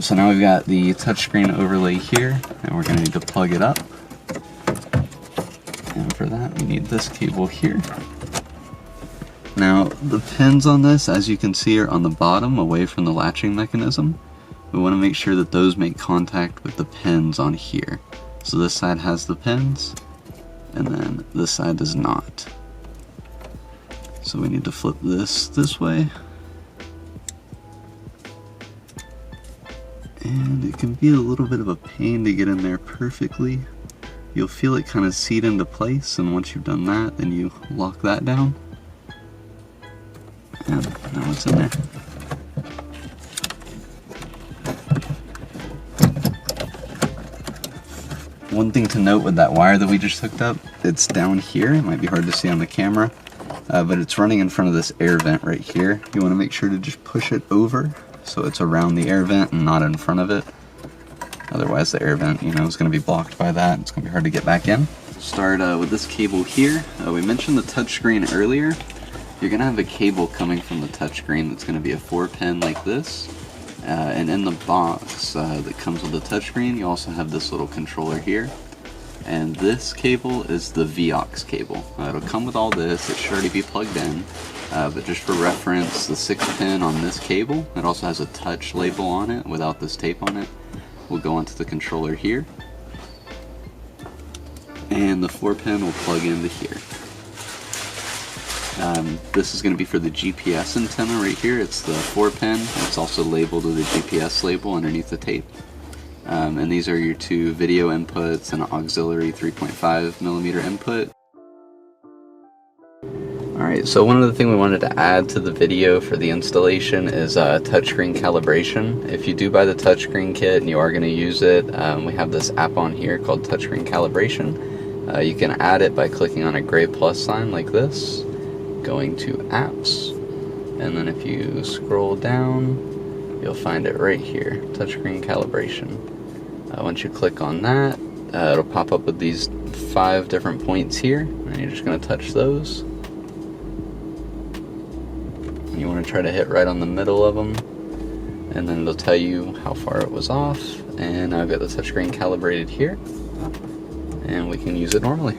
So now we've got the touchscreen overlay here, and we're going to need to plug it up. And for that, we need this cable here. Now, the pins on this, as you can see, are on the bottom, away from the latching mechanism. We want to make sure that those make contact with the pins on here. So this side has the pins, and then this side does not. So we need to flip this way. And it can be a little bit of a pain to get in there perfectly. You'll feel it kind of seat into place, and once you've done that, then you lock that down. And now it's in there. One thing to note with that wire that we just hooked up, it's down here. It might be hard to see on the camera, but it's running in front of this air vent right here. You want to make sure to just push it over so it's around the air vent and not in front of it. Otherwise the air vent, is going to be blocked by that. It's going to be hard to get back in. Start with this cable here. We mentioned the touchscreen earlier. You're going to have a cable coming from the touchscreen that's going to be a 4-pin like this. And in the box that comes with the touchscreen, you also have this little controller here. And this cable is the VOX cable. It'll come with all this. It should already be plugged in. But just for reference, the 6-pin on this cable, it also has a touch label on it without this tape on it, will go onto the controller here. And the 4-pin will plug into here. This is going to be for the GPS antenna right here. It's the 4-pin. It's also labeled with a GPS label underneath the tape. And these are your 2 video inputs and an auxiliary 3.5mm input. Alright, so one other thing we wanted to add to the video for the installation is touchscreen calibration. If you do buy the touchscreen kit and you are going to use it, we have this app on here called Touchscreen Calibration. You can add it by clicking on a gray plus sign like this, going to apps, and then if you scroll down, you'll find it right here, touchscreen calibration. Once you click on that, it'll pop up with these 5 different points here, and you're just going to touch those. And you want to try to hit right on the middle of them, and then it'll tell you how far it was off. And I've got the touchscreen calibrated here, and we can use it normally.